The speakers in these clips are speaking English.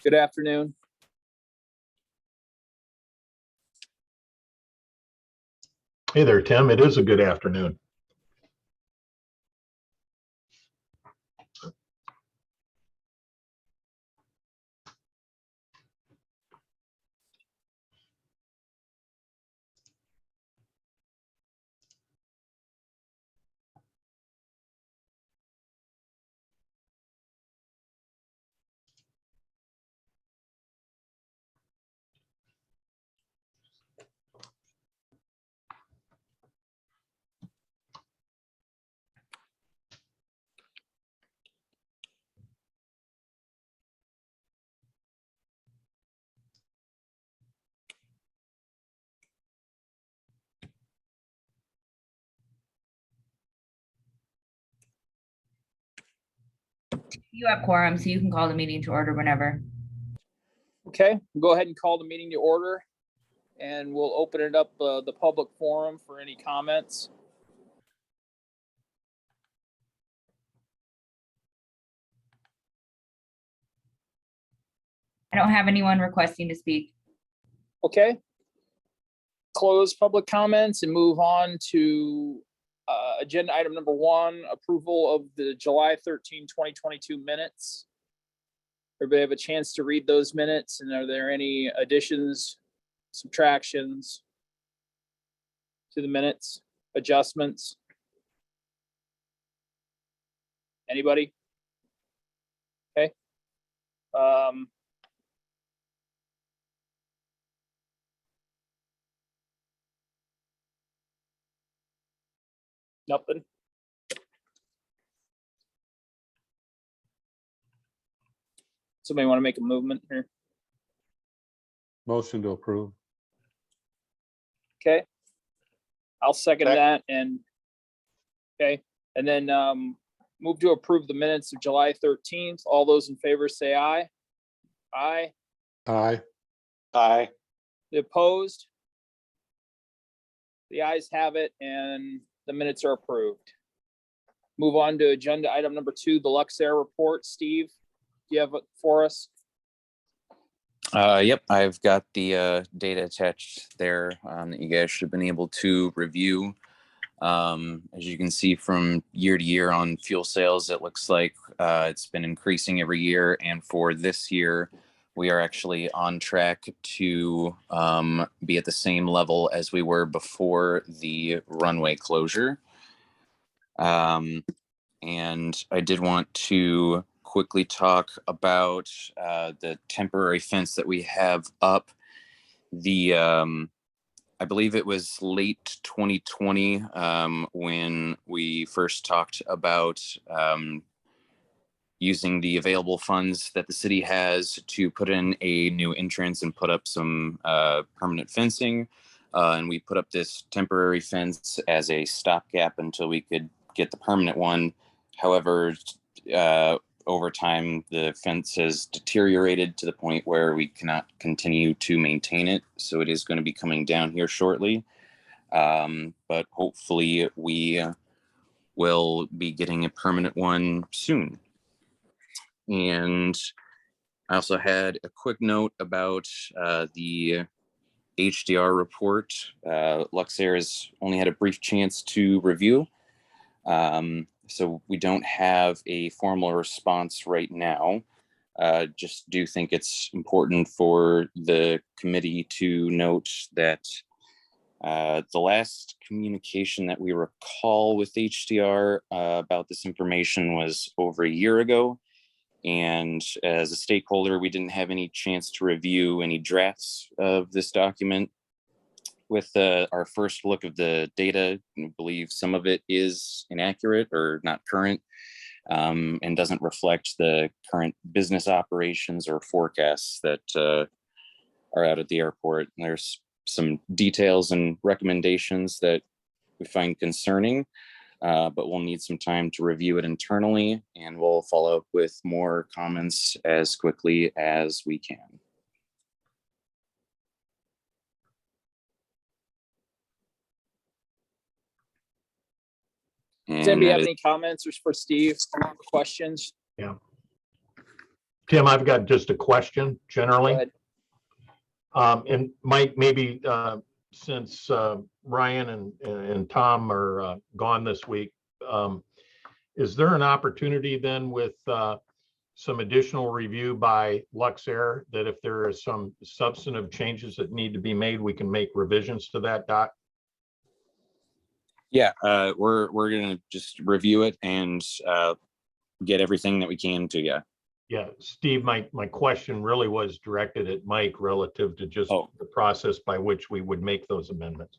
Good afternoon. Hey there, Tim. It is a good afternoon. You have quorum, so you can call the meeting to order whenever. Okay, we'll go ahead and call the meeting to order, and we'll open it up, the public forum for any comments. I don't have anyone requesting to speak. Okay. Close public comments and move on to agenda item number 1, approval of the July 13, 2022 minutes. Everybody have a chance to read those minutes, and are there any additions, subtractions to the minutes, adjustments? Anybody? Okay. Nothing. Somebody want to make a movement here? Motion to approve. Okay. I'll second Second. that, and okay, and then move to approve the minutes of July 13th. All those in favor say aye. Aye. Aye. Aye. The opposed? The ayes have it, and the minutes are approved. Move on to agenda item number 2, the Luxair report. Steve, do you have it for us? Yep, I've got the data attached there that you guys should have been able to review. As you can see from year to year on fuel sales, it looks like it's been increasing every year. And for this year, we are actually on track to be at the same level as we were before the runway closure. And I did want to quickly talk about the temporary fence that we have up. I believe it was late 2020 when we first talked about using the available funds that the city has to put in a new entrance and put up some permanent fencing. And we put up this temporary fence as a stopgap until we could get the permanent one. However, over time, the fence has deteriorated to the point where we cannot continue to maintain it. So it is going to be coming down here shortly. But hopefully we will be getting a permanent one soon. And I also had a quick note about the HDR report. Luxair has only had a brief chance to review. So we don't have a formal response right now. Just do think it's important for the committee to note that the last communication that we recall with HDR about this information was over a year ago. And as a stakeholder, we didn't have any chance to review any drafts of this document. With our first look of the data, I believe some of it is inaccurate or not current, and doesn't reflect the current business operations or forecasts that are out at the airport. And there's some details and recommendations that we find concerning, but we'll need some time to review it internally, and we'll follow up with more comments as quickly as we can. Does anybody have any comments or for Steve, questions? Yeah. Tim, I've got just a question Go generally. ahead. And Mike, maybe since Ryan and Tom are gone this week, is there an opportunity then with some additional review by Luxair that if there are some substantive changes that need to be made, we can make revisions to that, Doc? Yeah, we're gonna just review it and get everything that we can to you. Yeah, Steve, my question really was directed at Mike relative to just the process by which we would make those amendments.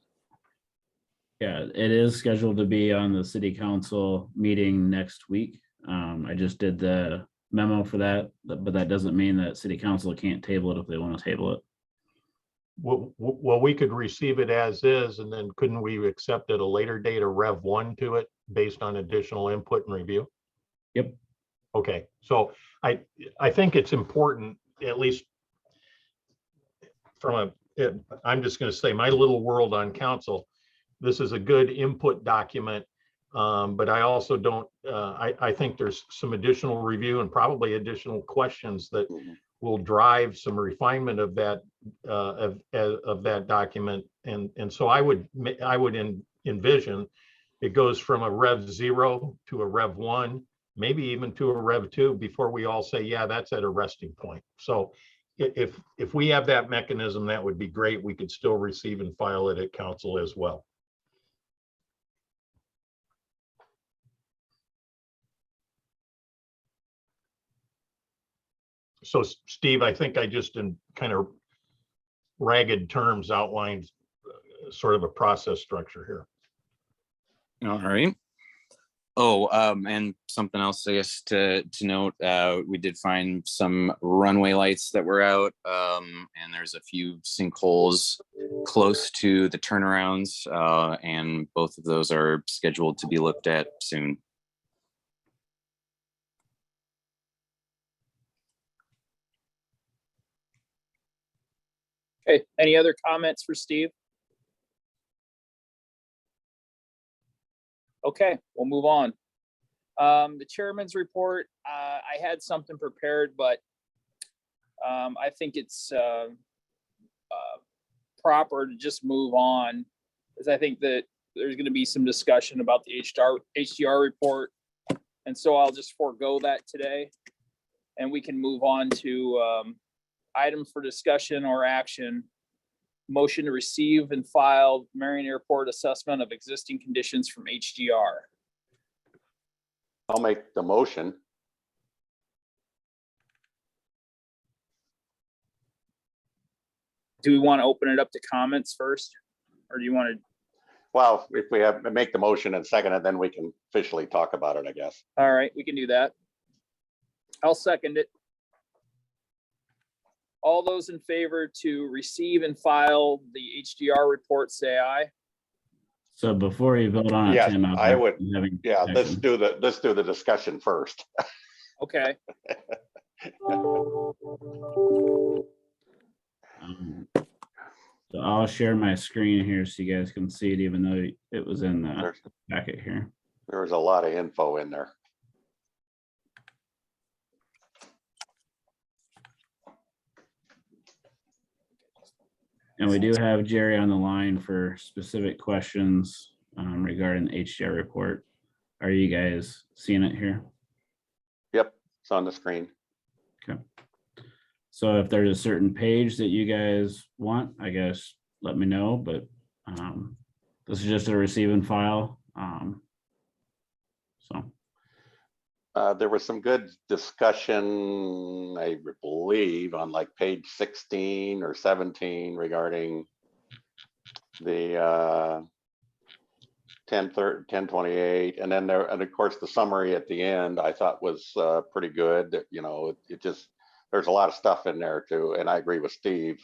Yeah, it is scheduled to be on the city council meeting next week. I just did the memo for that, but that doesn't mean that city council can't table it if they want to table it. Well, we could receive it as is, and then couldn't we accept at a later date a Rev 1 to it based on additional input and review? Yep. Okay, so I think it's important, at least from I'm just going to say my little world on council, this is a good input document, but I also don't, I think there's some additional review and probably additional questions that will drive some refinement of that document. And so I would envision it goes from a Rev 0 to a Rev 1, maybe even to a Rev 2 before we all say, yeah, that's at a resting point. So if we have that mechanism, that would be great. We could still receive and file it at council as well. So Steve, I think I just in kind of ragged terms outlined sort of a process structure here. All right. Oh, and something else, I guess, to note, we did find some runway lights that were out, and there's a few sinkholes close to the turnarounds, and both of those are scheduled to be looked at soon. Okay, any other comments for Steve? Okay, we'll move on. The chairman's report, I had something prepared, but I think it's proper to just move on, because I think that there's going to be some discussion about the HDR report, and so I'll just forego that today, and we can move on to item for discussion or action. Motion to receive and file Marion Airport assessment of existing conditions from HDR. I'll make the motion. Do we want to open it up to comments first, or do you want to? Well, if we have make the motion and second it, then we can officially talk about it, I guess. All right, we can do that. I'll second it. All those in favor to receive and file the HDR report, say aye. So before you vote on it, Yes, Tim, I would. having Yeah, let's discussion. do the discussion first. Okay. So I'll share my screen here so you guys can see it, even though it was in the There's, packet here. there's a lot of info in there. And we do have Jerry on the line for specific questions regarding the HDR report. Are you guys seeing it here? Yep, it's on the screen. Okay. So if there's a certain page that you guys want, I guess, let me know, but this is just a receive and file. There was some good discussion, I believe, on like page 16 or 17 regarding the 1028, and then there, and of course the summary at the end I thought was pretty good. You know, it just, there's a lot of stuff in there too, and I agree with Steve.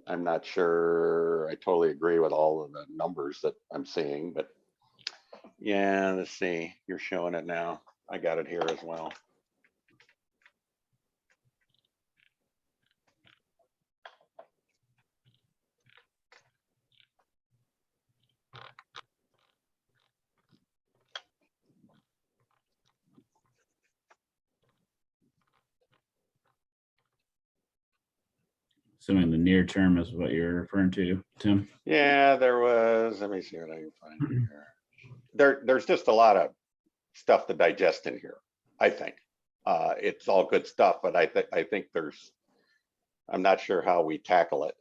I'm not sure I totally agree with all of the numbers that I'm seeing, but yeah, let's see, you're showing it now. I got it here as well. assuming the near term is what you're referring to, Tim. Yeah, there was, let me see what I can find here. There's just a lot of stuff to digest in here, I think. It's all good stuff, but I think I'm not sure how we tackle it.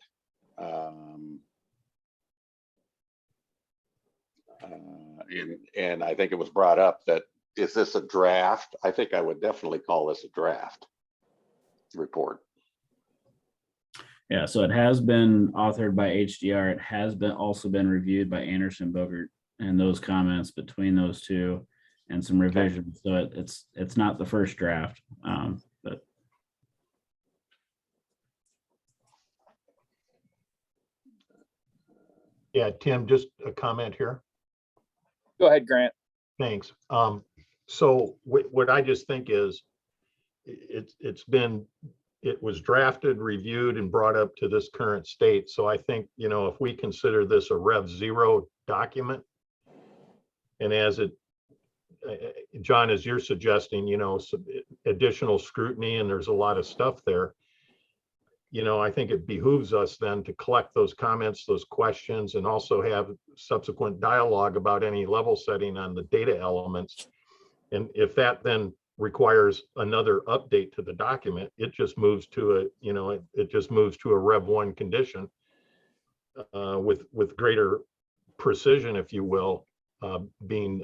And I think it was brought up that, is this a draft? I think I would definitely call this a draft report. Yeah, so it has been authored by HDR. It has been also been reviewed by Anderson Bogert, and those comments between those two and some revisions. So it's not the first draft, but Yeah, Tim, just a comment here. Go ahead, Grant. Thanks. So what I just think is it was drafted, reviewed, and brought up to this current state. So I think, if we consider this a Rev 0 document, and as John, as you're suggesting, some additional scrutiny, and there's a lot of stuff there, I think it behooves us then to collect those comments, those questions, and also have subsequent dialogue about any level setting on the data elements. And if that then requires another update to the document, it just moves to a Rev 1 condition with greater precision, if you will, being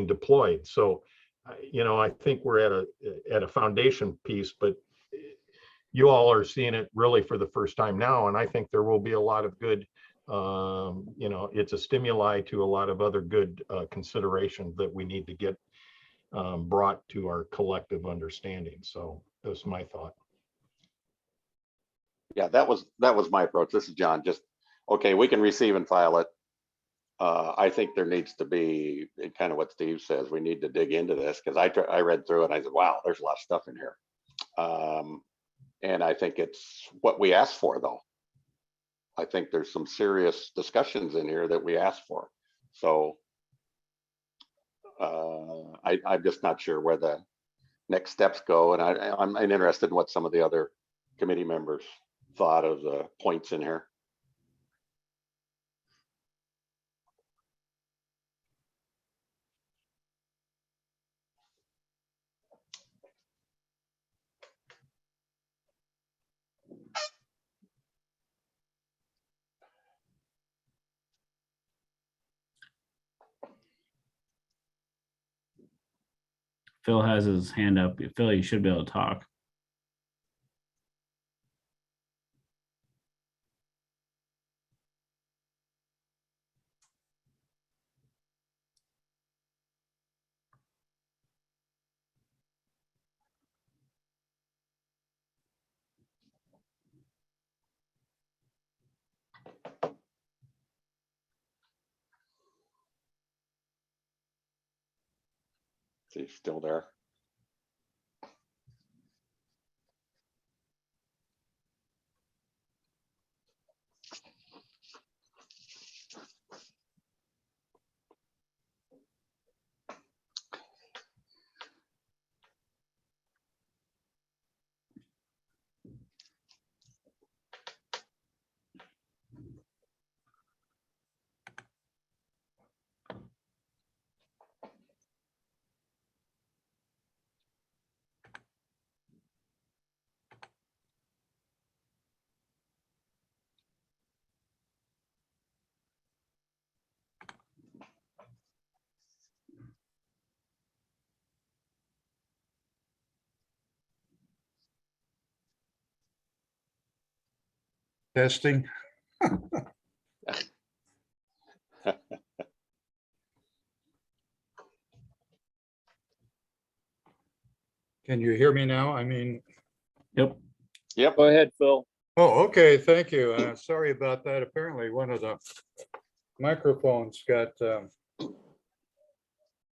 deployed. So, I think we're at a foundation piece, but you all are seeing it really for the first time now, and I think there will be a lot of good. It's a stimuli to a lot of other good considerations that we need to get brought to our collective understanding. So that's my thought. Yeah, that was my approach. This is John. Just, okay, we can receive and file it. I think there needs to be kind of what Steve says. We need to dig into this, because I read through it and I said, wow, there's a lot of stuff in here. And I think it's what we asked for, though. I think there's some serious discussions in here that we asked for. So I'm just not sure where the next steps go. And I'm interested in what some of the other committee members thought of the points in here. Phil has his hand up. Phil, you should be able to talk. See, he's still there. Testing. Can you hear me now? I mean, Yep. Yep. Go ahead, Phil. oh, okay, thank you. Sorry about that. Apparently one of the microphones got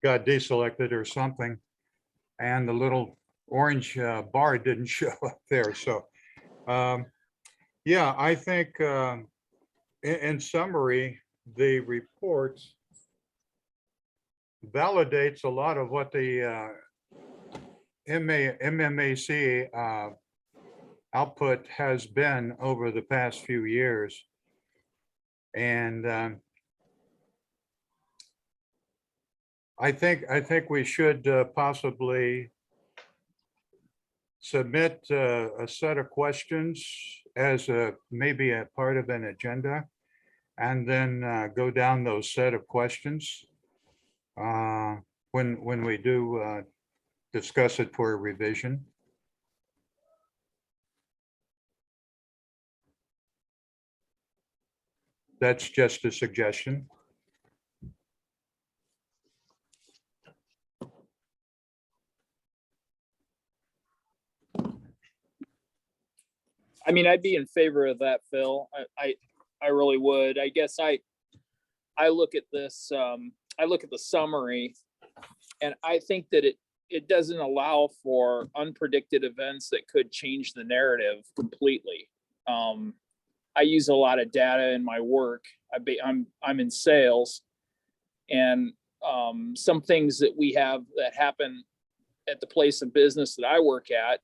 deselected or something, and the little orange bar didn't show up there. So yeah, I think in summary, the report validates a lot of what the MMAC output has been over the past few years. And I think we should possibly submit a set of questions as maybe a part of an agenda, and then go down those set of questions when we do discuss it for a revision. That's just a suggestion. I mean, I'd be in favor of that, Phil. I really would. I guess I look at this, I look at the summary, and I think that it doesn't allow for unpredicted events that could change the narrative completely. I use a lot of data in my work. I'm in sales, and some things that we have that happen at the place of business that I work at,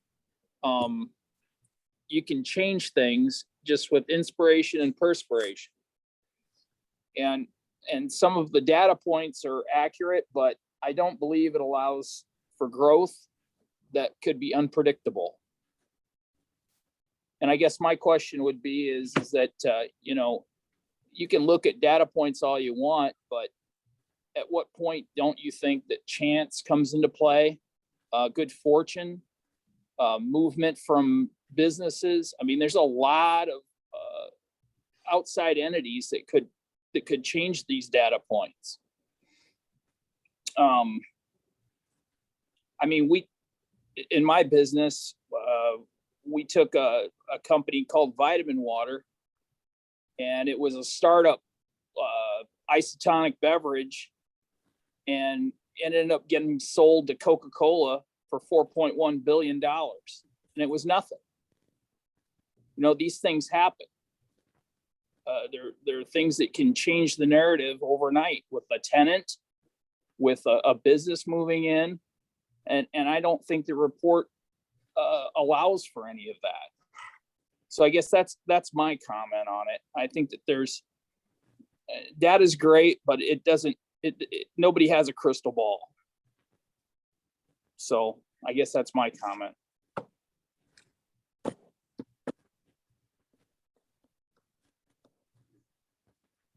you can change things just with inspiration and perspiration. And some of the data points are accurate, but I don't believe it allows for growth that could be unpredictable. And I guess my question would be is that, you know, you can look at data points all you want, but at what point don't you think that chance comes into play? Good fortune, movement from businesses. I mean, there's a lot of outside entities that could change these data points. I mean, in my business, we took a company called Vitamin Water, and it was a startup isotonic beverage, and ended up getting sold to Coca-Cola for $4.1 billion. And it was nothing. You know, these things happen. There are things that can change the narrative overnight with a tenant, with a business moving in. And I don't think the report allows for any of that. So I guess that's my comment on it. I think that there's data is great, but it doesn't, nobody has a crystal ball. So I guess that's my comment.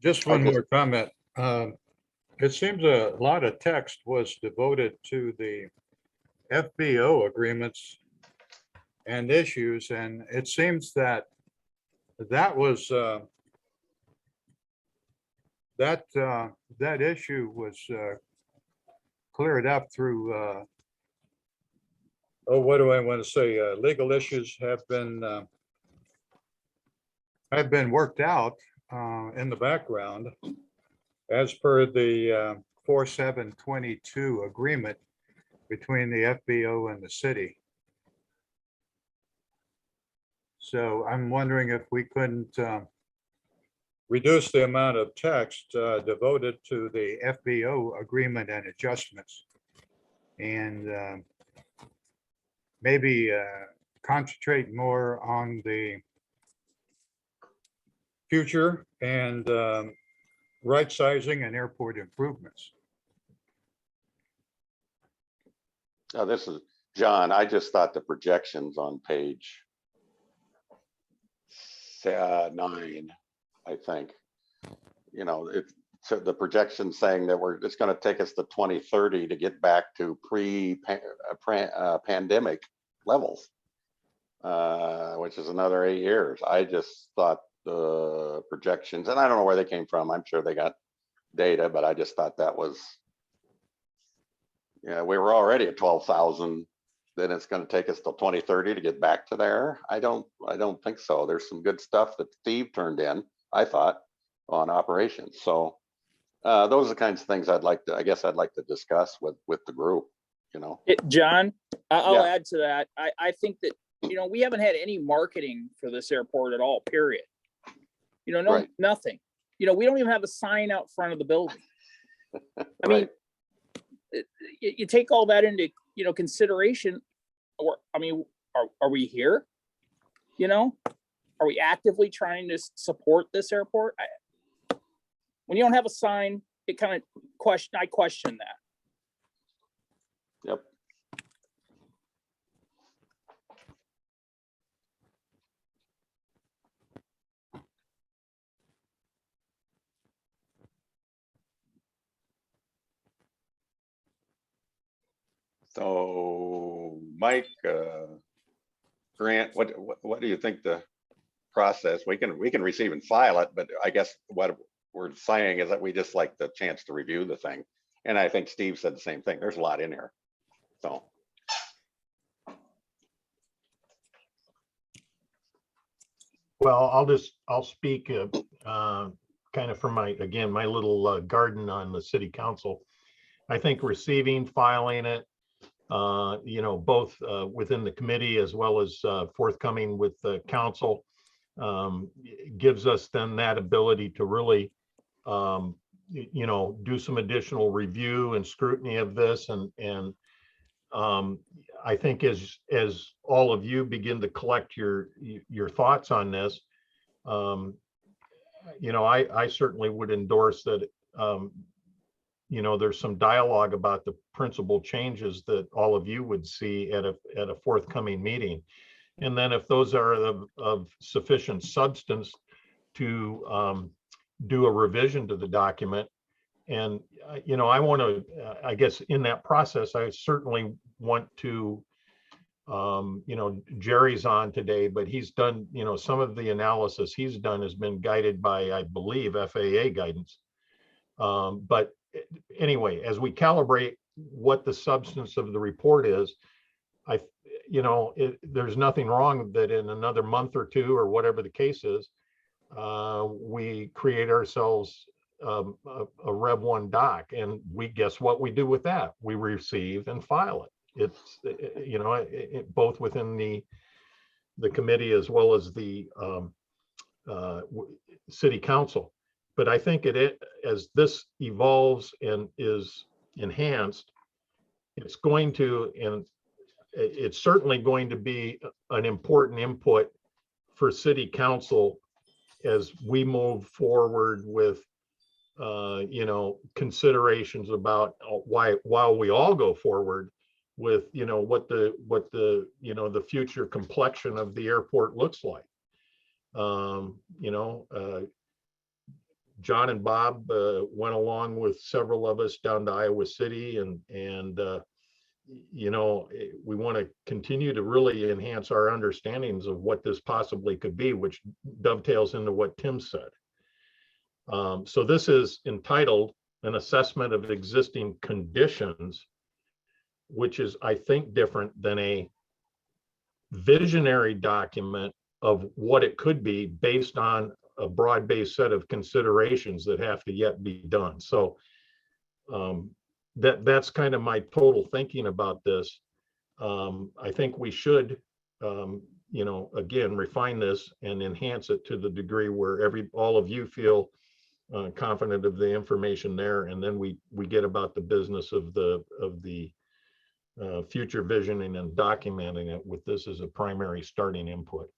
Just one more comment. It seems a lot of text was devoted to the FBO agreements and issues, and it seems that was that issue was cleared up through what do I want to say? Legal issues have been worked out in the background as per the 4722 agreement between the FBO and the city. So I'm wondering if we couldn't reduce the amount of text devoted to the FBO agreement and adjustments, and maybe concentrate more on the future and right sizing and airport improvements. This is John. I just thought the projections on page 9, I think, you know, so the projection saying that it's going to take us to 2030 to get back to pre-pandemic levels, which is another 8 years. I just thought the projections, and I don't know where they came from. I'm sure they got data, but I just thought that was, yeah, we were already at 12,000. Then it's going to take us till 2030 to get back to there. I don't think so. There's some good stuff that Steve turned in, I thought, on operations. So those are the kinds of things I'd like to discuss with the group, you know. John, I'll Yeah. add to that. I think that, you know, we haven't had any marketing for this airport at all, period. You know, Right. nothing. You know, we don't even have a sign out front of the building. I mean, you take all that into, you know, consideration, or, I mean, are we here? You know, are we actively trying to support this airport? When you don't have a sign, it kind of I question that. Yep. So, Mike, Grant, what do you think the process? We can receive and file it, but I guess what we're saying is that we just like the chance to review the thing. And I think Steve said the same thing. There's a lot in here. So. Well, I'll speak kind of from my little garden on the city council. I think receiving, filing it, both within the committee as well as forthcoming with the council, gives us then that ability to really, do some additional review and scrutiny of this. And I think as all of you begin to collect your thoughts on this, I certainly would endorse that. There's some dialogue about the principal changes that all of you would see at a forthcoming meeting. And then if those are of sufficient substance to do a revision to the document. And, I want to, I guess in that process, I certainly want to, Jerry's on today, but he's done, some of the analysis he's done has been guided by, I believe, FAA guidance. But anyway, as we calibrate what the substance of the report is, there's nothing wrong that in another month or two or whatever the case is, we create ourselves a Rev 1 doc, and we guess what we do with that? We receive and file it. It's both within the committee as well as the city council. But I think as this evolves and is enhanced, it's going to, and it's certainly going to be an important input for city council as we move forward with, considerations about while we all go forward with, what the future complexion of the airport looks like. John and Bob went along with several of us down to Iowa City, and we want to continue to really enhance our understandings of what this possibly could be, which dovetails into what Tim said. So this is entitled An Assessment of Existing Conditions, which is, I think, different than a visionary document of what it could be based on a broad-based set of considerations that have to yet be done. So that's kind of my total thinking about this. I think we should, again, refine this and enhance it to the degree where all of you feel confident of the information there, and then we get about the business of the future visioning and documenting it with this as a primary starting input.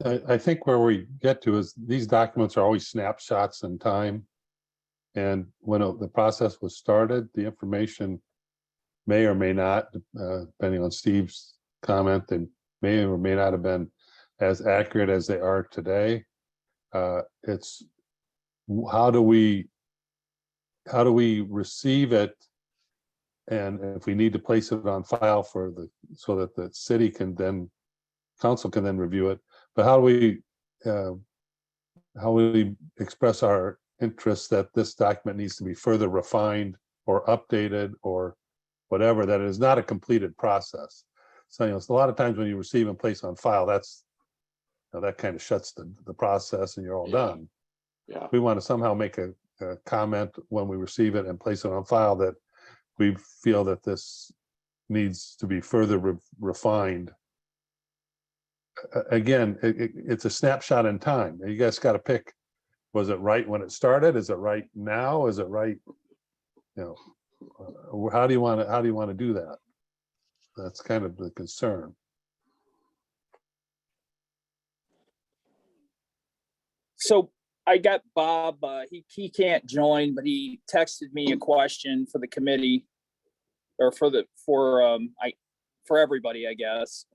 I think where we get to is these documents are always snapshots in time. And when the process was started, the information may or may not, depending on Steve's comment, they may or may not have been as accurate as they are today. It's how do we receive it, and if we need to place it on file so that the city council can then review it. But how do we express our interest that this document needs to be further refined or updated or whatever, that it is not a completed process. So, it's a lot of times when you receive and place on file, that kind of shuts the process and you're all done. Yeah. We want to somehow make a comment when we receive it and place it on file that we feel that this needs to be further refined. Again, it's a snapshot in time. You guys got to pick, was it right when it started? Is it right now? Is it right? How do you want to do that? That's kind of the concern. So I got Bob, he can't join, but he texted me a question for the committee or for everybody, I guess.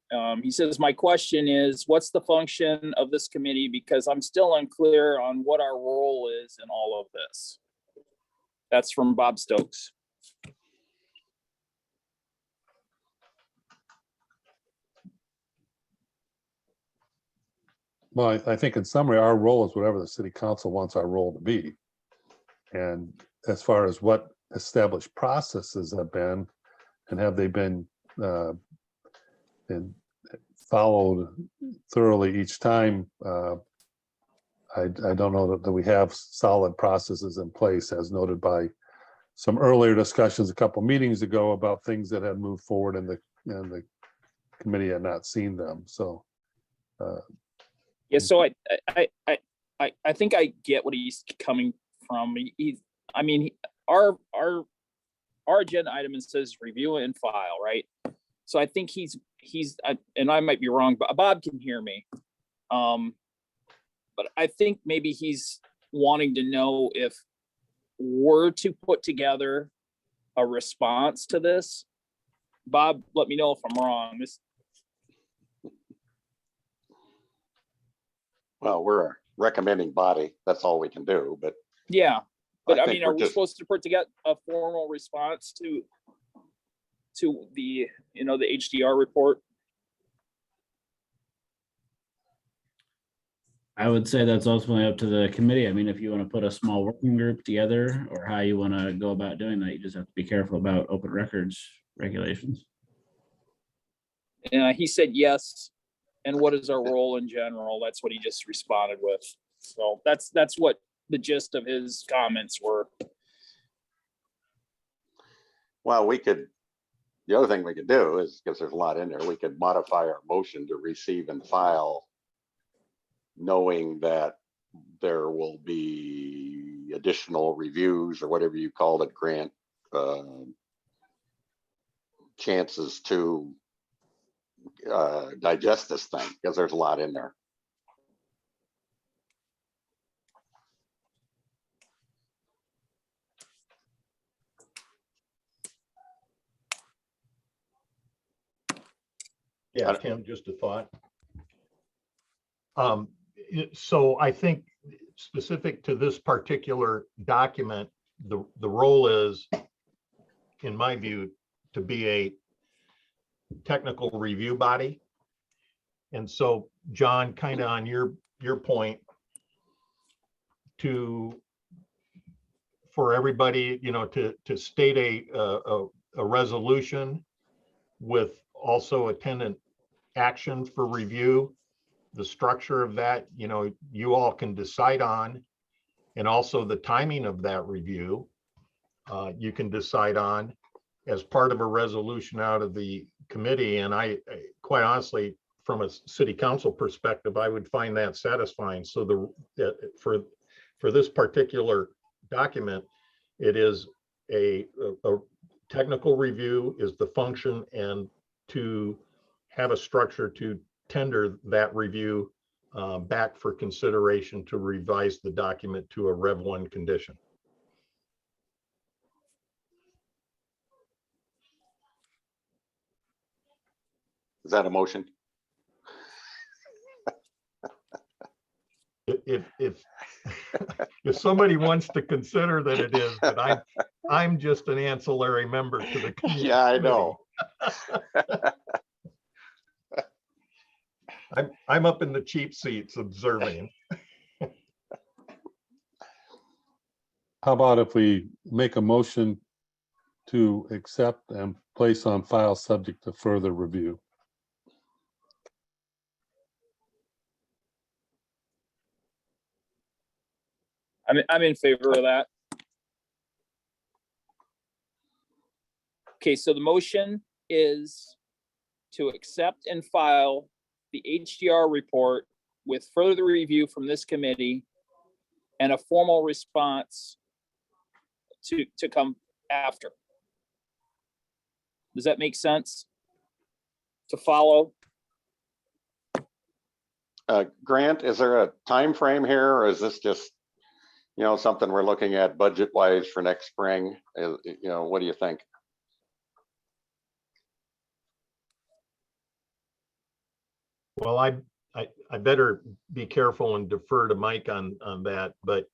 He says, my question is, what's the function of this committee? Because I'm still unclear on what our role is in all of this. That's from Bob Stokes. Well, I think in summary, our role is whatever the city council wants our role to be. And as far as what established processes have been, and have they been and followed thoroughly each time, I don't know that we have solid processes in place, as noted by some earlier discussions a couple meetings ago about things that had moved forward and the committee had not seen them. So Yeah, so I think I get what he's coming from. Our agenda item says review and file, right? So I think he's and I might be wrong, but Bob can hear me. But I think maybe he's wanting to know if we're to put together a response to this. Bob, let me know if I'm wrong. Well, we're a recommending body. That's all we can do, but Yeah, but I I think mean, are we're we just- supposed to put together a formal response to the, the HDR report? I would say that's ultimately up to the committee. I mean, if you want to put a small working group together or how you want to go about doing that, you just have to be careful about open records regulations. And he said yes. And what is our role in general? That's what he just responded with. So that's what the gist of his comments were. well, the other thing we could do is, because there's a lot in there, we could modify our motion to receive and file, knowing that there will be additional reviews or whatever you call it, grant chances to digest this thing, because there's a lot in there. Yeah, Tim, just a thought. So I think specific to this particular document, the role is, in my view, to be a technical review body. And so, John, kind of on your point, for everybody, to state a resolution with also attendant action for review, the structure of that, you all can decide on, and also the timing of that review, you can decide on as part of a resolution out of the committee. And I quite honestly, from a city council perspective, I would find that satisfying. So for this particular document, it is a technical review is the function, and to have a structure to tender that review back for consideration to revise the document to a Rev 1 condition. Is that a motion? If somebody wants to consider that it is, but I'm just an ancillary member to the committee. Yeah, I know. I'm up in the cheap seats observing. how about if we make a motion to accept and place on file subject to further review? I'm in favor of that. Okay, so the motion is to accept and file the HDR report with further review from this committee and a formal response to come after. Does that make sense? To follow? Grant, is there a time frame here, or is this just, something we're looking at budget wise for next spring? What do you think? Well, I better be careful and defer to Mike on that, but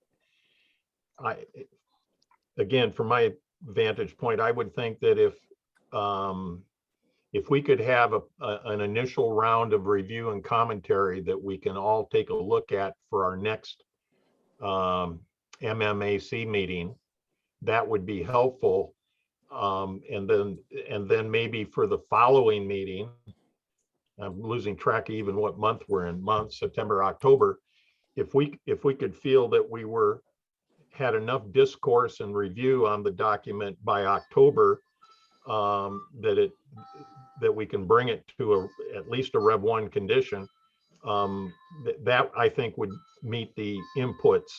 again, from my vantage point, I would think that if we could have an initial round of review and commentary that we can all take a look at for our next MMAC meeting, that would be helpful. And then maybe for the following meeting, I'm losing track of even what month we're in, September, October. If we could feel that we had enough discourse and review on the document by October, that we can bring it to at least a Rev 1 condition, that I think would meet the inputs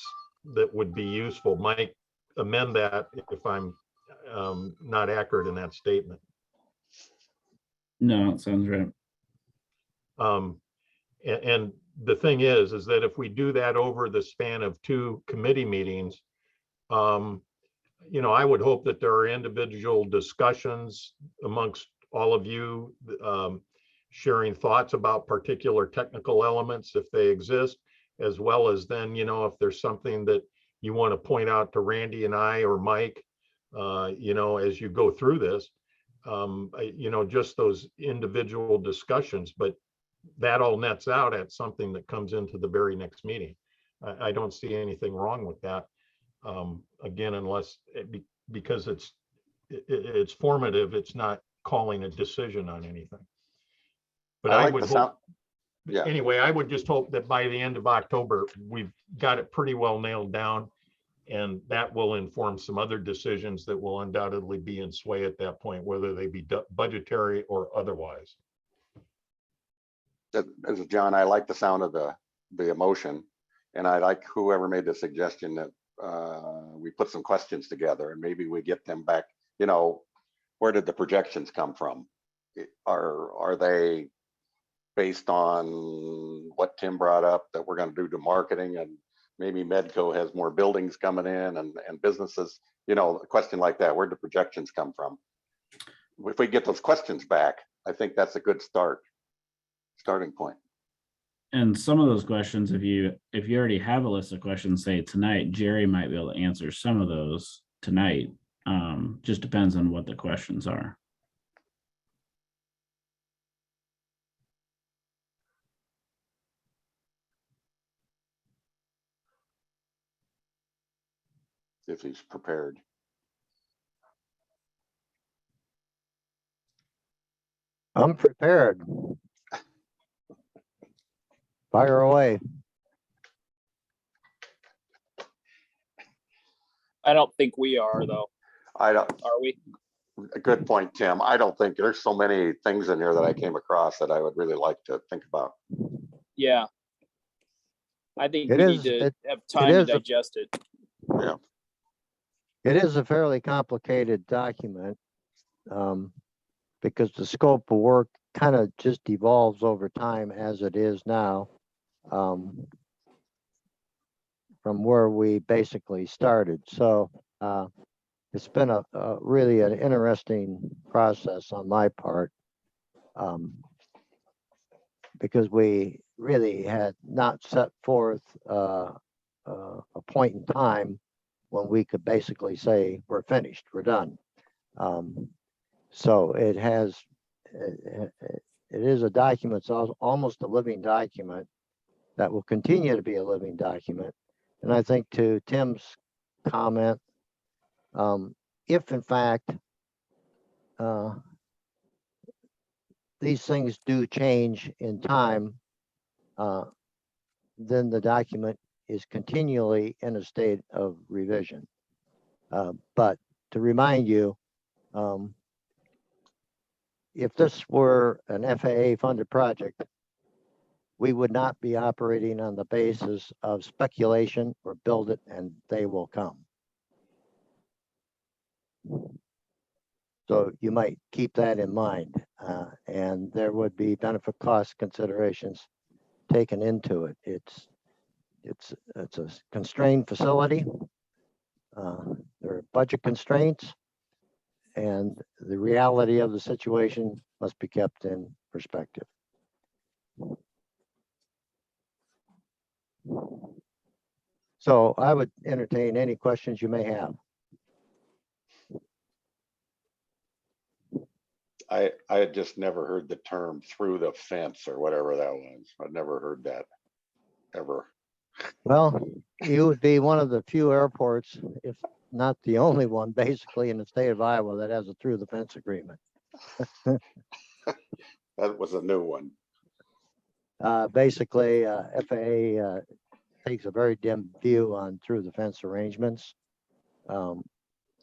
that would be useful. Mike, amend that if I'm not accurate in that statement. No, it sounds right. And the thing is that if we do that over the span of 2 committee meetings, I would hope that there are individual discussions amongst all of you, sharing thoughts about particular technical elements if they exist, as well as then, if there's something that you want to point out to Randy and I or Mike, as you go through this, just those individual discussions, but that all nets out at something that comes into the very next meeting. I don't see anything wrong with that. Again, unless because it's formative, it's not calling a decision on anything. But I would hope, anyway, I would just hope that by the end of October, we've got it pretty well nailed down, and that will inform some other decisions that will undoubtedly be in sway at that point, whether they be budgetary or otherwise. As John, I like the sound of the emotion, and I like whoever made the suggestion that we put some questions together and maybe we get them back. Where did the projections come from? Are they based on what Tim brought up that we're going to do to marketing, and maybe Medco has more buildings coming in and businesses, a question like that? Where'd the projections come from? If we get those questions back, I think that's a good starting point. And some of those questions, if you already have a list of questions, say tonight, Jerry might be able to answer some of those tonight. Just depends on what the questions are. If he's prepared. I'm prepared. Fire away. I don't think we are, though. Are we? A good point, Tim. I don't think there's so many things in here that I came across that I would really like to think about. Yeah. I think we need to have time to digest it. Yeah. It is a fairly complicated document, because the scope of work kind of just evolves over time as it is now, from where we basically started. So it's been a really an interesting process on my part, because we really had not set forth a point in time when we could basically say we're finished, we're done. So it is a document. It's almost a living document that will continue to be a living document. And I think to Tim's comment, if in fact these things do change in time, then the document is continually in a state of revision. But to remind you, if this were an FAA funded project, we would not be operating on the basis of speculation or build it and they will come. So you might keep that in mind, and there would be benefit cost considerations taken into it. It's a constrained facility. There are budget constraints, and the reality of the situation must be kept in perspective. So I would entertain any questions you may have. I had just never heard the term through the fence or whatever that was. I'd never heard that ever. Well, you would be one of the few airports, if not the only one, basically in the state of Iowa that has a through the fence agreement. That was a new one. Basically, FAA takes a very dim view on through the fence arrangements.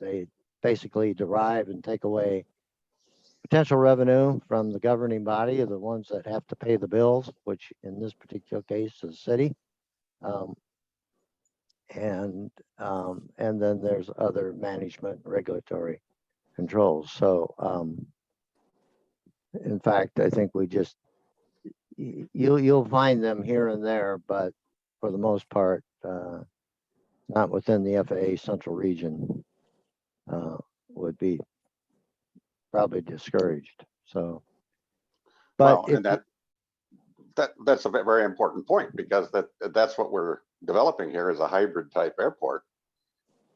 They basically derive and take away potential revenue from the governing body of the ones that have to pay the bills, which in this particular case is the city. And then there's other management regulatory controls. So in fact, I think we just, you'll find them here and there, but for the most part, not within the FAA central region, would be probably discouraged. So, but Well, and that's a very important point, because that's what we're developing here, is a hybrid type airport.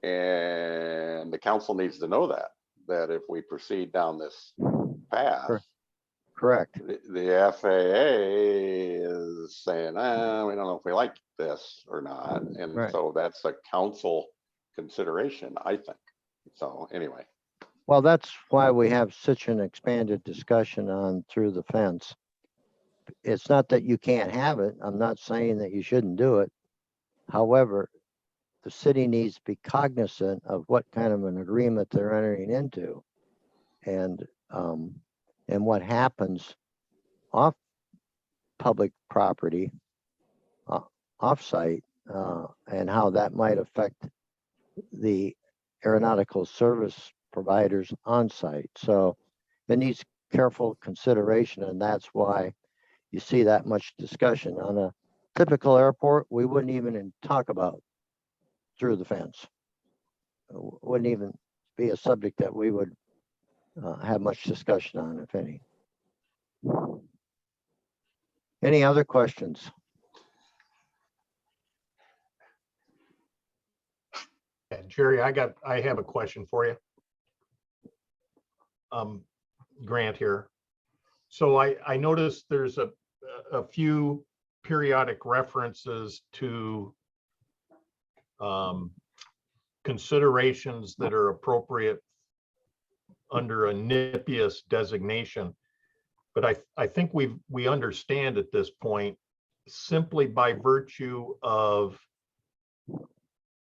And the council needs to know that if we proceed down this path, correct. the FAA is saying, we don't know if we like this or not. And Right. so that's a council consideration, I think. So anyway. Well, that's why we have such an expanded discussion on through the fence. It's not that you can't have it. I'm not saying that you shouldn't do it. However, the city needs to be cognizant of what kind of an agreement they're entering into, and what happens off public property, off-site, and how that might affect the aeronautical service providers on site. So it needs careful consideration, and that's why you see that much discussion. On a typical airport, we wouldn't even talk about through the fence. Wouldn't even be a subject that we would have much discussion on, if any. Any other questions? Yeah, Jerry, I have a question for you. Grant here. So I noticed there's a few periodic references to considerations that are appropriate under a NIPIUS designation. But I think we understand at this point, simply by virtue of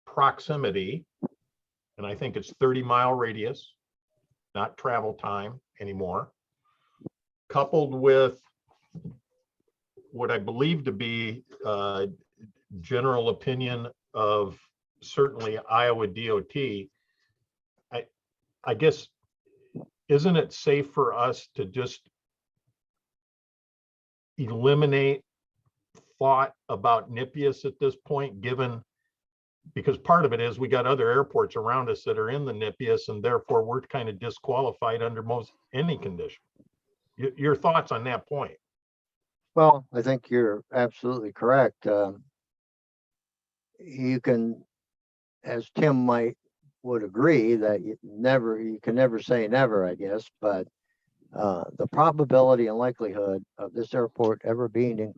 proximity, and I think it's 30-mile radius, not travel time anymore, coupled with what I believe to be general opinion of certainly Iowa DOT. I guess, isn't it safe for us to just eliminate thought about NIPIUS at this point, because part of it is we got other airports around us that are in the NIPIUS, and therefore we're kind of disqualified under any condition. Your thoughts on that point? Well, I think you're absolutely correct. You can, as Tim would agree, that you can never say never, I guess, but the probability and likelihood of this airport ever being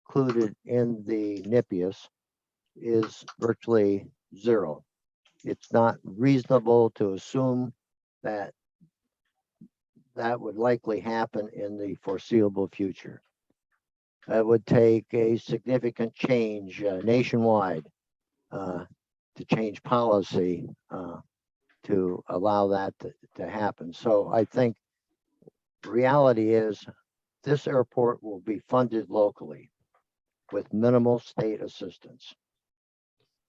included in the NIPIUS is virtually zero. It's not reasonable to assume that that would likely happen in the foreseeable future. It would take a significant change nationwide to change policy to allow that to happen. So I think reality is this airport will be funded locally with minimal state assistance.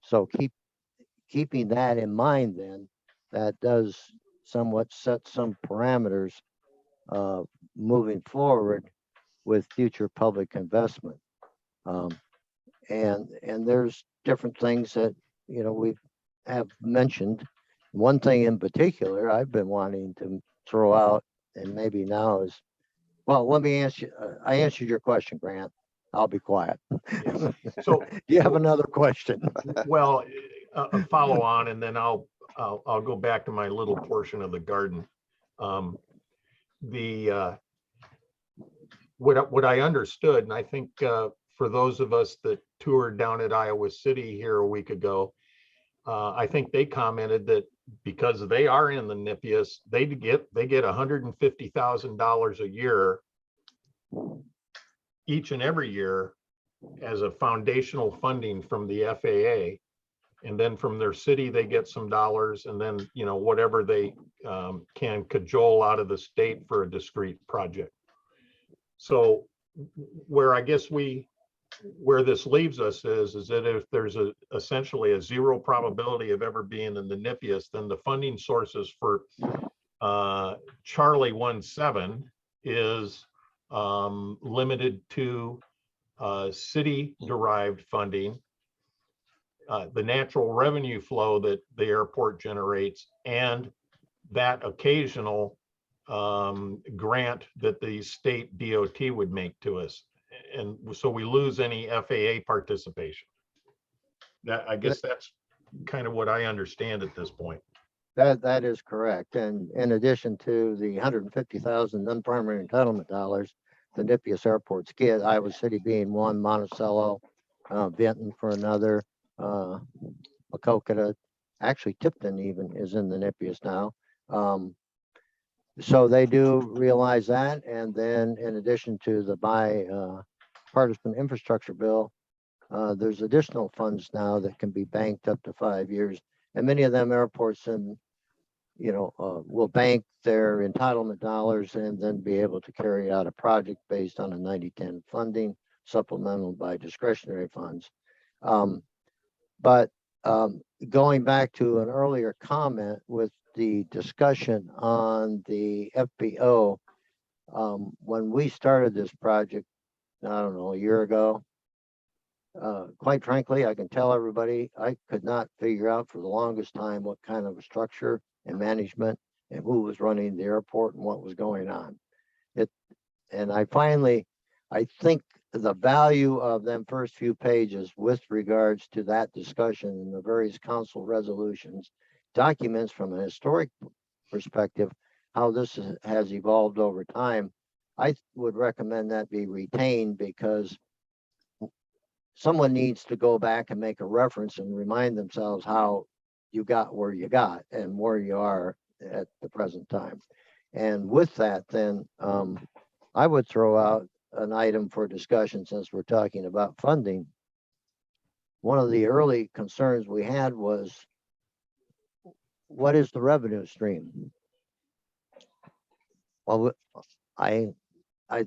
So keeping that in mind, then that does somewhat set some parameters moving forward with future public investment. And there's different things that, we have mentioned. One thing in particular I've been wanting to throw out, and maybe now is, well, let me ask you, I answered your question, Grant. I'll be quiet. Yes. So Do you have another question? well, a follow on, and then I'll go back to my little portion of the garden. What I understood, and I think for those of us that toured down at Iowa City here a week ago, I think they commented that because they are in the NIPIAS, they get $150,000 a year each and every year as a foundational funding from the FAA. And then from their city, they get some dollars, and then, whatever they can cajole out of the state for a discrete project. So where I guess where this leaves us is that if there's essentially a zero probability of ever being in the NIPIAS, then the funding sources for Charlie 17 is limited to city derived funding, the natural revenue flow that the airport generates, and that occasional grant that the state DOT would make to us. And so we lose any FAA participation. I guess that's kind of what I understand at this point. That is correct. And in addition to the 150,000 non-primary entitlement dollars, the NIPIAS airports get, Iowa City being one, Monticello, Benton for another, Macokota, actually Tipton even is in the NIPIAS now. So they do realize that. And then in addition to the bipartisan infrastructure bill, there's additional funds now that can be banked up to 5 years. And many of them airports will bank their entitlement dollars and then be able to carry out a project based on a 90-10 funding, supplemental by discretionary funds. But going back to an earlier comment with the discussion on the FBO, when we started this project, I don't know, a year ago, quite frankly, I can tell everybody, I could not figure out for the longest time what kind of a structure and management and who was running the airport and what was going on. And I think the value of them first few pages with regards to that discussion and the various council resolutions documents from a historic perspective how this has evolved over time. I would recommend that be retained, because someone needs to go back and make a reference and remind themselves how you got where you got and where you are at the present time. And with that, then I would throw out an item for discussion, since we're talking about funding. One of the early concerns we had was, what is the revenue stream? Well, I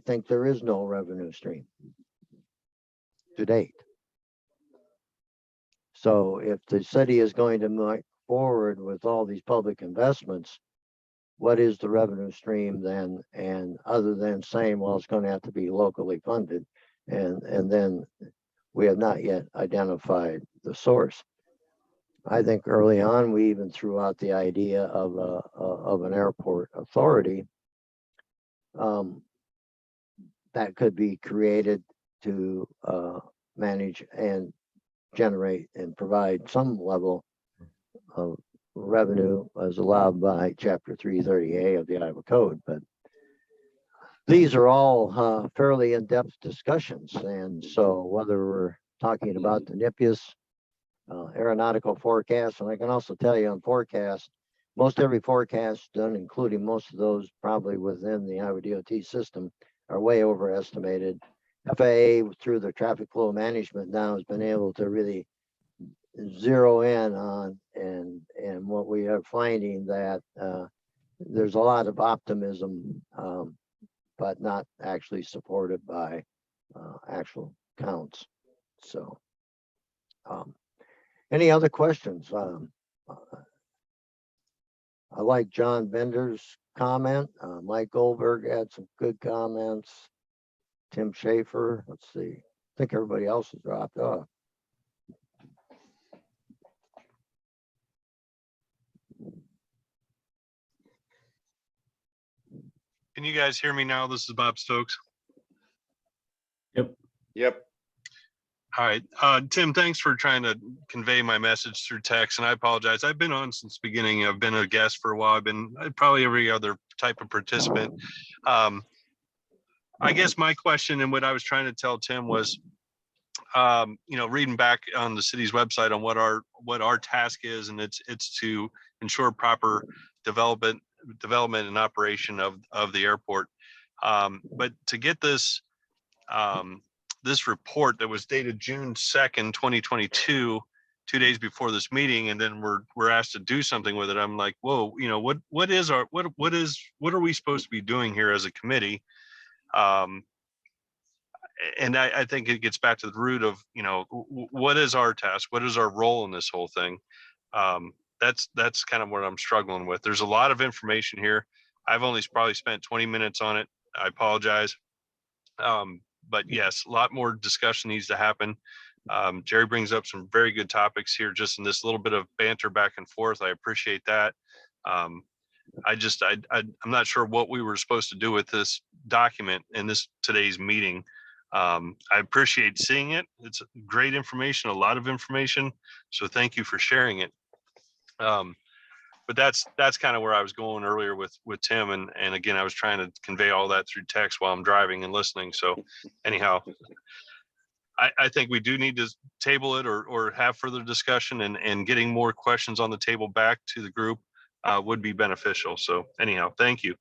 think there is no revenue stream to date. So if the city is going to move forward with all these public investments, what is the revenue stream then? And other than saying, well, it's going to have to be locally funded, and then we have not yet identified the source. I think early on, we even threw out the idea of an airport authority that could be created to manage and generate and provide some level of revenue as allowed by Chapter 330A of the Iowa Code. But these are all fairly in-depth discussions. And so whether we're talking about the NIPIAS aeronautical forecast, and I can also tell you on forecast, most every forecast done, including most of those probably within the Iowa DOT system, are way overestimated. FAA, through their traffic flow management now, has been able to really zero in on, and what we are finding that there's a lot of optimism, but not actually supported by actual counts. So any other questions? I like John Bender's comment. Mike Goldberg had some good comments. Tim Schaefer, let's see. think everybody else has dropped off. Can you guys hear me now? This is Bob Stokes. Yep. All right. Tim, thanks for trying to convey my message through text. And I apologize. I've been on since the beginning. I've been a guest for a while. I've been probably every other type of participant. I guess my question and what I was trying to tell Tim was, reading back on the city's website on what our task is, and it's to ensure proper development and operation of the airport. But to get this this report that was dated June 2nd, 2022, 2 days before this meeting, and then we're asked to do something with it. I'm like, whoa, what are we supposed to be doing here as a committee? And I think it gets back to the root of, what is our task? What is our role in this whole thing? That's kind of what I'm struggling with. There's a lot of information here. I've only probably spent 20 minutes on it. I apologize. But yes, a lot more discussion needs to happen. Jerry brings up some very good topics here, just in this little bit of banter back and forth. I appreciate that. I'm not sure what we were supposed to do with this document in today's meeting. I appreciate seeing it. It's great information, a lot of information. So thank you for sharing it. But that's kind of where I was going earlier with Tim. And again, I was trying to convey all that through text while I'm driving and listening. So anyhow, I think we do need to table it or have further discussion, and getting more questions on the table back to the group would be beneficial. So anyhow, thank you.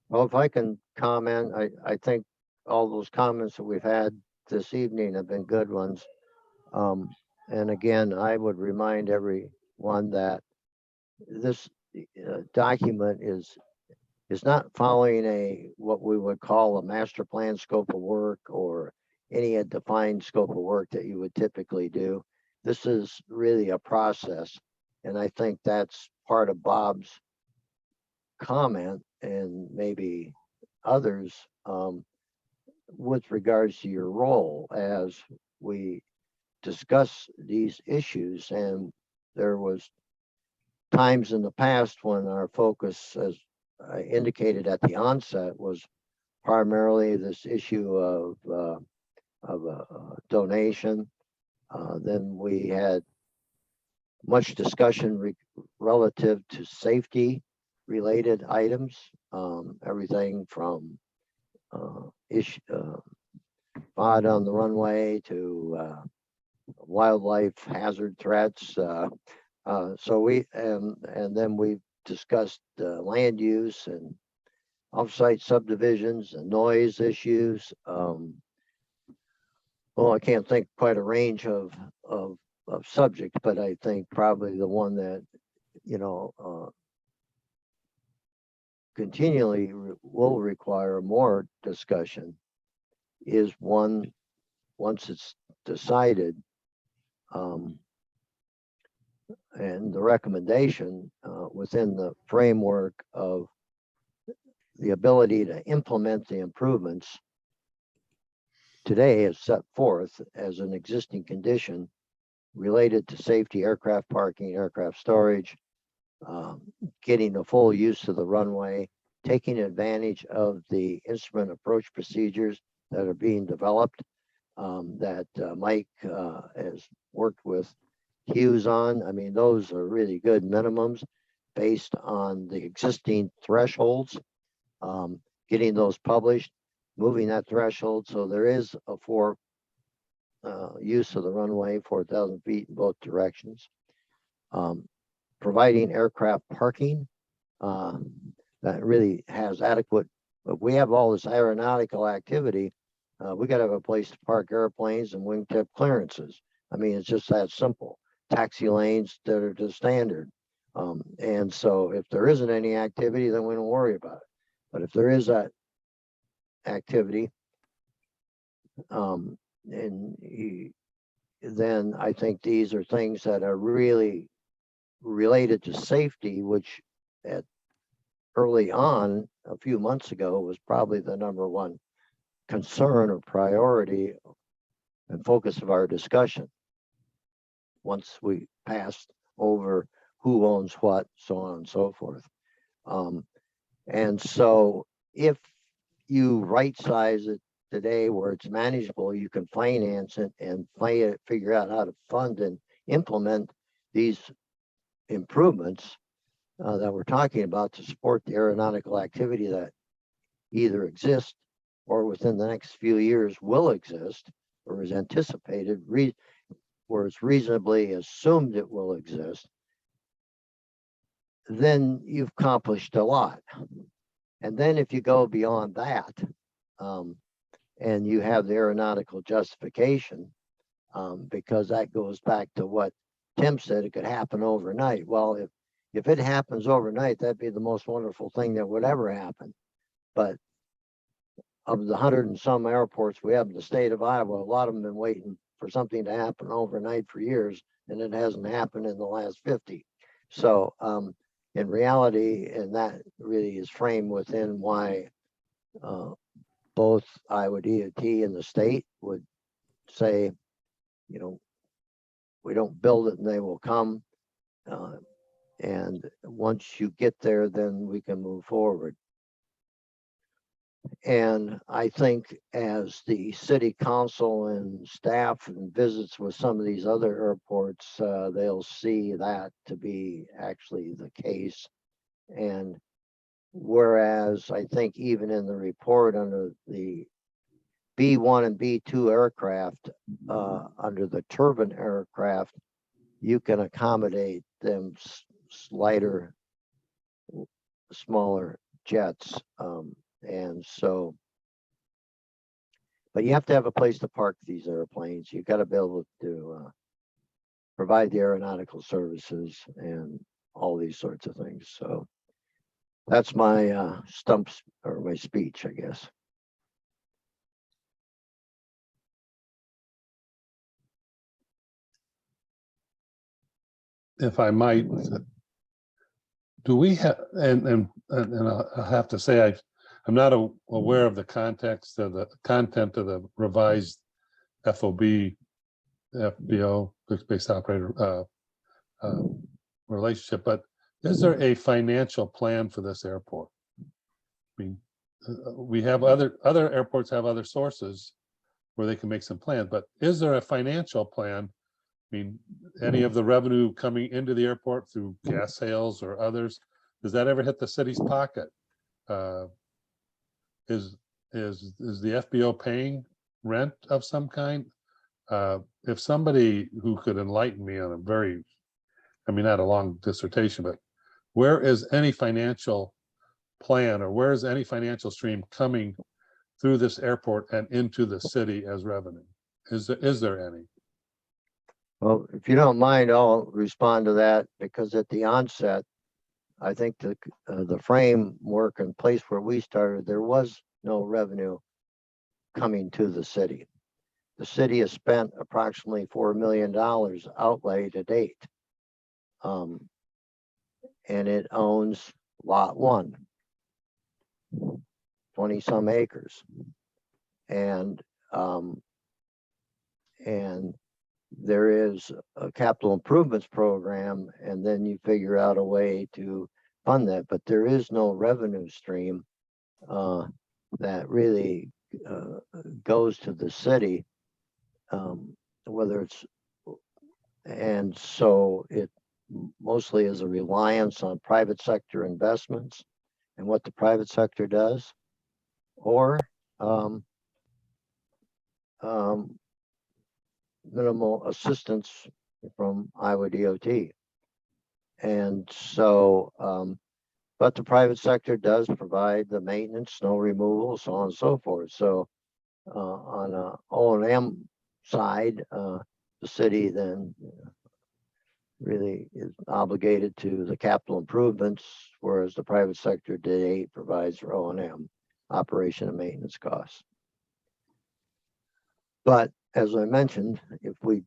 Well, if I can comment, I think all those comments that we've had this evening have been good ones. And again, I would remind everyone that this document is not following what we would call a master plan scope of work or any defined scope of work that you would typically do. This is really a process. And I think that's part of Bob's comment, and maybe others, with regards to your role as we discuss these issues. And there was times in the past when our focus, as I indicated at the onset, was primarily this issue of donation. Then we had much discussion relative to safety related items, everything from FOD on the runway to wildlife hazard threats. So we and then we discussed land use and offsite subdivisions and noise issues. Well, I can't think quite a range of subjects, but I think probably the one that continually will require more discussion is one once it's decided, and the recommendation within the framework of the ability to implement the improvements today is set forth as an existing condition related to safety, aircraft parking, aircraft storage, getting the full use of the runway, taking advantage of the instrument approach procedures that are being developed, that Mike has worked with Hughes on. I mean, those are really good minimums based on the existing thresholds, getting those published, moving that threshold. So there is a use of the runway, 4,000 feet in both directions. Providing aircraft parking that really has adequate, but we have all this aeronautical activity. We got to have a place to park airplanes and wingtip clearances. I mean, it's just that simple. Taxi lanes that are the standard. And so if there isn't any activity, then we don't worry about it. But if there is that activity, then I think these are things that are really related to safety, which at early on, a few months ago, was probably the number one concern or priority and focus of our discussion. Once we passed over who owns what, so on and so forth. And so if you right size it today where it's manageable, you can finance it and figure out how to fund and implement these improvements that we're talking about to support the aeronautical activity that either exists or within the next few years will exist or is anticipated, where it's reasonably assumed it will exist, then you've accomplished a lot. And then if you go beyond that, and you have the aeronautical justification, because that goes back to what Tim said, it could happen overnight. Well, if it happens overnight, that'd be the most wonderful thing that would ever happen. But of the 100 and some airports we have in the state of Iowa, a lot of them have been waiting for something to happen overnight for years, and it hasn't happened in the last 50. So in reality, and that really is framed within why both Iowa DOT and the state would say, you know, we don't build it and they will come. And once you get there, then we can move forward. And I think as the city council and staff and visits with some of these other airports, they'll see that to be actually the case. And whereas I think even in the report under the B1 and B2 aircraft, under the turbine aircraft, you can accommodate them lighter, smaller jets. And so, but you have to have a place to park these airplanes. You've got to be able to provide the aeronautical services and all these sorts of things. So that's my stumps or my speech, I guess. If I might, do we have, and I have to say, I'm not aware of the context of the content of the revised FOB, FBO, fixed-based operator relationship, but is there a financial plan for this airport? I mean, we have other airports have other sources where they can make some plans, but is there a financial plan? I mean, any of the revenue coming into the airport through gas sales or others, does that ever hit the city's pocket? Is the FBO paying rent of some kind? If somebody who could enlighten me on a very, I mean, not a long dissertation, but where is any financial plan or where is any financial stream coming through this airport and into the city as revenue? Is there any? Well, if you don't mind, I'll respond to that, because at the onset, I think the framework and place where we started, there was no revenue coming to the city. The city has spent approximately $4 million outlay to date. And it owns lot 1, 20 some acres. And there is a capital improvements program, and then you figure out a way to fund that, but there is no revenue stream that really goes to the city, whether it's, and so it mostly is a reliance on private sector investments and what the private sector does, or minimal assistance from Iowa DOT. And so, but the private sector does provide the maintenance, snow removal, so on and so forth. So on a O&M side, the city then really is obligated to the capital improvements, whereas the private sector today provides for O&M, operation and maintenance costs. But as I mentioned, if we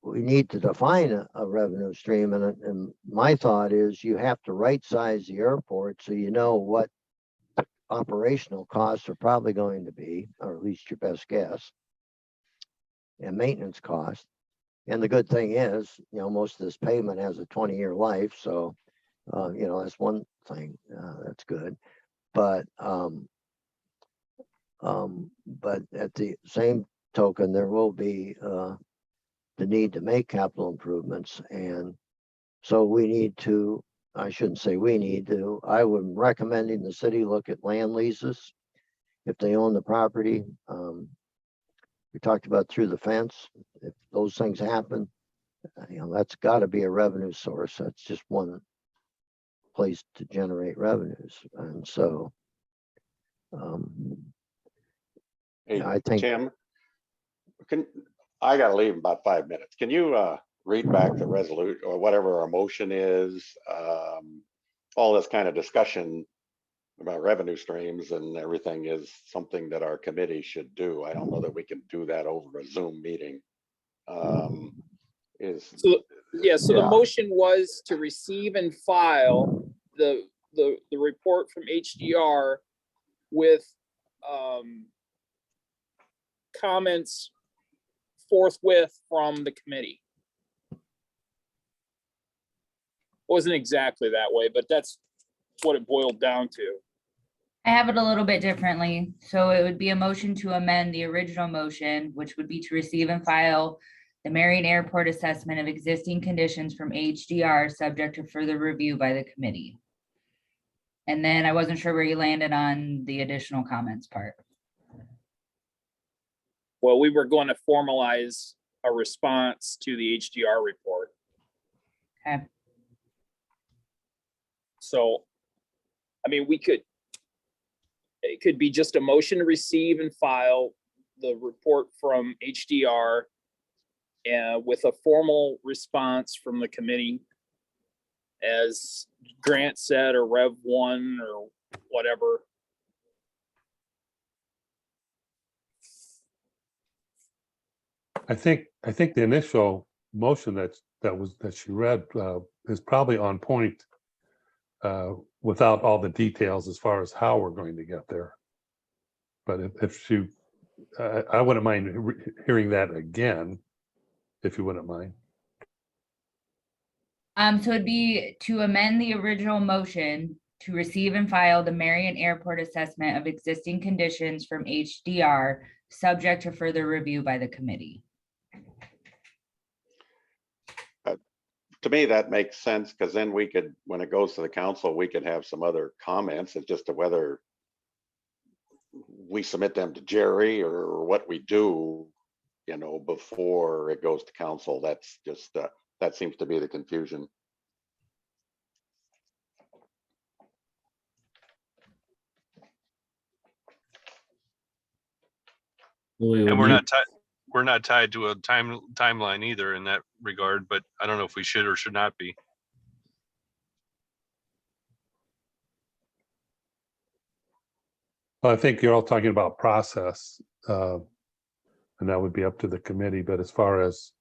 we need to define a revenue stream, and my thought is you have to right size the airport so you know what operational costs are probably going to be, or at least your best guess, and maintenance costs. And the good thing is, you know, most of this pavement has a 20-year life, so you know, that's one thing that's good. But at the same token, there will be the need to make capital improvements, and so we need to. I shouldn't say we need to. I would recommending the city look at land leases if they own the property. We talked about through the fence. If those things happen, you know, that's got to be a revenue source. That's just one place to generate revenues, and so Hey, I think Tim, I gotta leave in about 5 minutes. Can you read back the resolution or whatever our motion is? All this kind of discussion about revenue streams and everything is something that our committee should do. I don't know that we can do that over a Zoom meeting. So Yeah. the motion was to receive and file the report from HDR with comments forthwith from the committee. Wasn't exactly that way, but that's what it boiled down to. I have it a little bit differently. So it would be a motion to amend the original motion, which would be to receive and file the Marion Airport assessment of existing conditions from HDR, subject to further review by the committee. And then I wasn't sure where you landed on the additional comments part. Well, we were going to formalize a response to the HDR report. Okay. So, I mean, it could be just a motion to receive and file the report from HDR with a formal response from the committee, as Grant said, or Rev 1 or whatever. I think the initial motion that she read is probably on point without all the details as far as how we're going to get there. But if she, I wouldn't mind hearing that again, if you wouldn't mind. So it'd be to amend the original motion to receive and file the Marion Airport assessment of existing conditions from HDR, subject to further review by the committee. To me, that makes sense, because then we could, when it goes to the council, we could have some other comments as just to whether we submit them to Jerry or what we do, you know, before it goes to council. That's just, that seems to be the confusion. And we're not tied to a timeline either in that regard, but I don't know if we should or should not be. Well, I think you're all talking about process, and that would be up to the committee. But as far as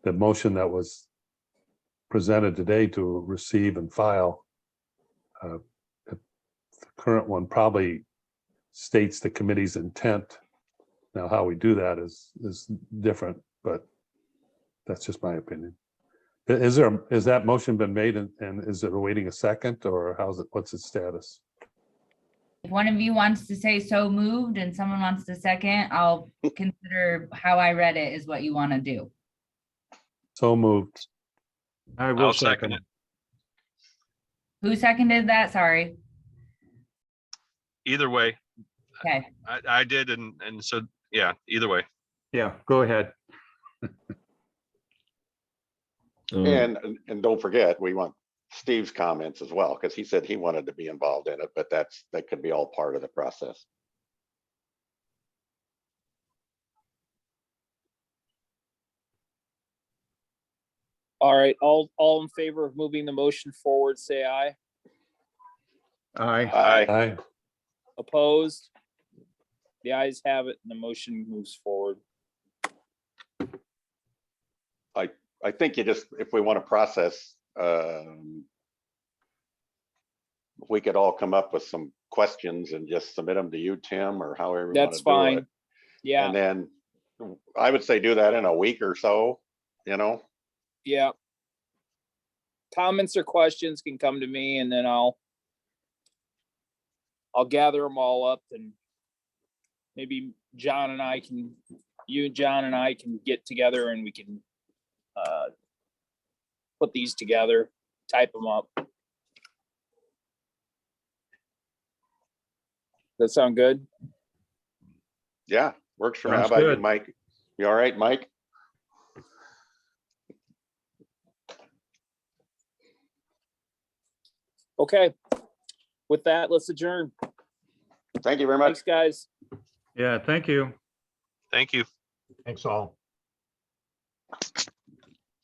the motion that was presented today to receive and file, the current one probably states the committee's intent. Now, how we do that is different, but that's just my opinion. Is that motion been made and is it awaiting a second, or what's its status? If one of you wants to say so moved and someone wants to second, I'll consider how I read it is what you want to do. So moved. I'll second it. Who seconded that? Sorry. Either way, Okay. I did, and so yeah, either way. Yeah, go ahead. And don't forget, we want Steve's comments as well, because he said he wanted to be involved in it, but that could be all part of the process. All right, all in favor of moving the motion forward, say aye. Aye. Aye. Opposed? The ayes have it and the motion moves forward. I think you just, if we want to process, we could all come up with some questions and just submit them to you, Tim, or however you want That's to do it. fine. Yeah, And then I would say do that in a week or so, you know? yeah. Comments or questions can come to me and then I'll gather them all up and maybe John and I can, you and John and I can get together and we can put these together, type them up. That sound good? Yeah, works for me. How Sounds about you, good. Mike? You all right, Mike? Okay. With that, let's adjourn. Thank you very much. Thanks, guys. Yeah, thank you. Thank you. Thanks all.